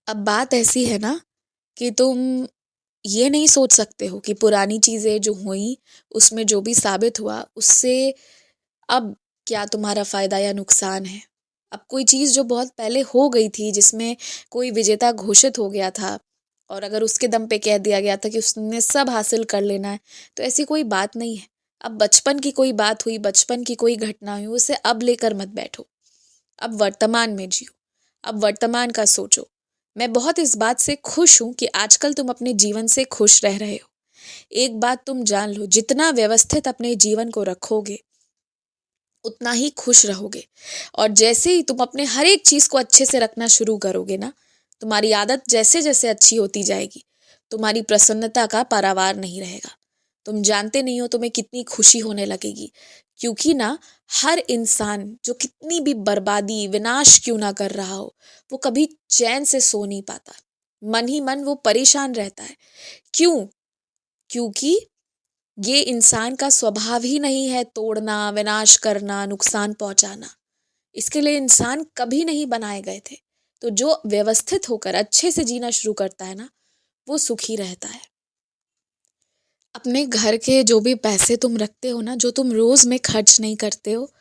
अब बात ऐसी है ना कि तुम ये नहीं सोच सकते हो कि पुरानी चीज़ें जो हुई उसमें जो भी साबित हुआ उससे अब क्या तुम्हारा फ़ायदा या नुकसान है। अब कोई चीज़ जो बहुत पहले हो गई थी जिसमें कोई विजेता घोषित हो गया था और अगर उसके दम पे कह दिया गया था कि उसने सब हासिल कर लेना है, तो ऐसी कोई बात नहीं है। अब बचपन की कोई बात हुई, बचपन की कोई घटना हुई, उसे अब लेकर मत बैठो। अब वर्तमान में जियो, अब वर्तमान का सोचो। मैं बहुत इस बात से खुश हूँ कि आजकल तुम अपने जीवन से खुश रह रहे हो। एक बात तुम जान लो, जितना व्यवस्थित अपने जीवन को रखोगे उतना ही खुश रहोगे। और जैसे ही तुम अपने हर एक चीज़ को अच्छे से रखना शुरू करोगे ना, तुम्हारी आदत जैसे जैसे अच्छी होती जाएगी, तुम्हारी प्रसन्नता का पारावार नहीं रहेगा। तुम जानते नहीं हो तुम्हें कितनी खुशी होने लगेगी, क्योंकि ना हर इंसान जो कितनी भी बर्बादी विनाश क्यों ना कर रहा हो, वो कभी चैन से सो नहीं पाता। मन ही मन वो परेशान रहता है। क्यों? क्योंकि ये इंसान का स्वभाव ही नहीं है तोड़ना, विनाश करना, नुकसान पहुंचाना। इसके लिए इंसान कभी नहीं बनाए गए थे। तो जो व्यवस्थित होकर अच्छे से जीना शुरू करता है ना, वो सुखी रहता है। अपने घर के जो भी पैसे तुम रखते हो ना, जो तुम रोज में खर्च नहीं करते हो,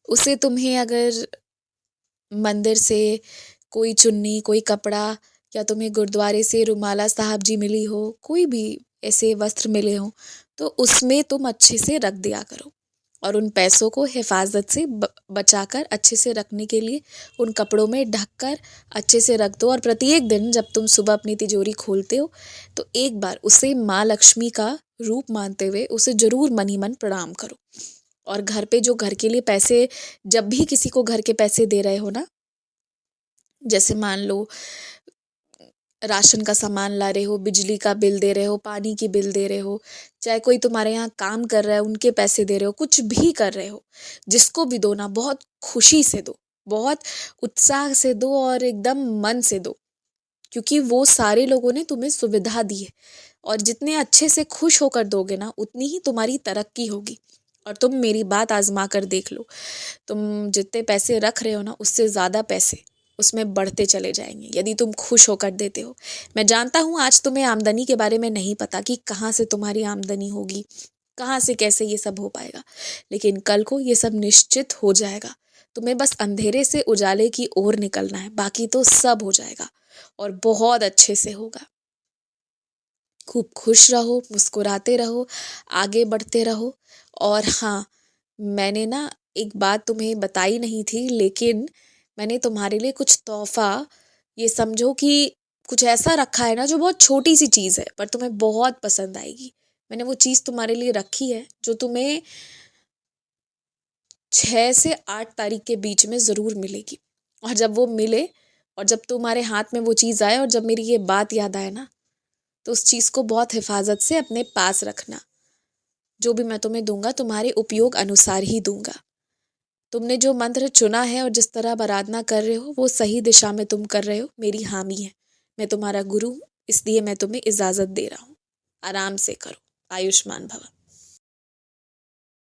उसे तुम्हें अगर मंदिर से कोई चुन्नी, कोई कपड़ा, या तुम्हें गुरुद्वारे से रुमाला साहब जी मिली हो, कोई भी ऐसे वस्त्र मिले हो, तो उसमें तुम अच्छे से रख दिया करो। और उन पैसों को हिफाजत से बचाकर अच्छे से रखने के लिए उन कपड़ों में ढक कर अच्छे से रख दो। और प्रत्येक दिन जब तुम सुबह अपनी तिजोरी खोलते हो, तो एक बार उसे माँ लक्ष्मी का रूप मानते हुए उसे जरूर मन ही मन प्रणाम करो। और घर पे जो घर के लिए पैसे, जब भी किसी को घर के पैसे दे रहे हो ना, जैसे मान लो राशन का सामान ला रहे हो, बिजली का बिल दे रहे हो, पानी की बिल दे रहे हो, चाहे कोई तुम्हारे यहाँ काम कर रहा है उनके पैसे दे रहे हो, कुछ भी कर रहे हो, जिसको भी दो ना बहुत खुशी से दो, बहुत उत्साह से दो और एकदम मन से दो। क्योंकि वो सारे लोगों ने तुम्हें सुविधा दी है। और जितने अच्छे से खुश होकर दोगे ना, उतनी ही तुम्हारी तरक्की होगी। और तुम मेरी बात आजमा कर देख लो, तुम जितने पैसे रख रहे हो ना, उससे ज़्यादा पैसे उसमें बढ़ते चले जाएंगे यदि तुम खुश होकर देते हो। मैं जानता हूँ आज तुम्हें आमदनी के बारे में नहीं पता कि कहाँ से तुम्हारी आमदनी होगी, कहाँ से कैसे ये सब हो पाएगा, लेकिन कल को ये सब निश्चित हो जाएगा। तुम्हें बस अंधेरे से उजाले की ओर निकलना है, बाकी तो सब हो जाएगा और बहुत अच्छे से होगा। खूब खुश रहो, मुस्कुराते रहो, आगे बढ़ते रहो। और हाँ, मैंने ना एक बात तुम्हें बताई नहीं थी, लेकिन मैंने तुम्हारे लिए कुछ तोहफा, ये समझो कि कुछ ऐसा रखा है ना जो बहुत छोटी सी चीज़ है पर तुम्हें बहुत पसंद आएगी। मैंने वो चीज़ तुम्हारे लिए रखी है जो तुम्हें 6 से 8 तारीख के बीच में ज़रूर मिलेगी। और जब वो मिले और जब तुम्हारे हाथ में वो चीज़ आए और जब मेरी ये बात याद आए ना, तो उस चीज़ को बहुत हिफाजत से अपने पास रखना। जो भी मैं तुम्हें दूंगा तुम्हारे उपयोग अनुसार ही दूंगा। तुमने जो मंत्र चुना है और जिस तरह आराधना कर रहे हो वो सही दिशा में तुम कर रहे हो, मेरी हामी है। मैं तुम्हारा गुरु हूँ, इसलिए मैं तुम्हें इजाज़त दे रहा हूँ। आराम से करो। आयुष्मान भव।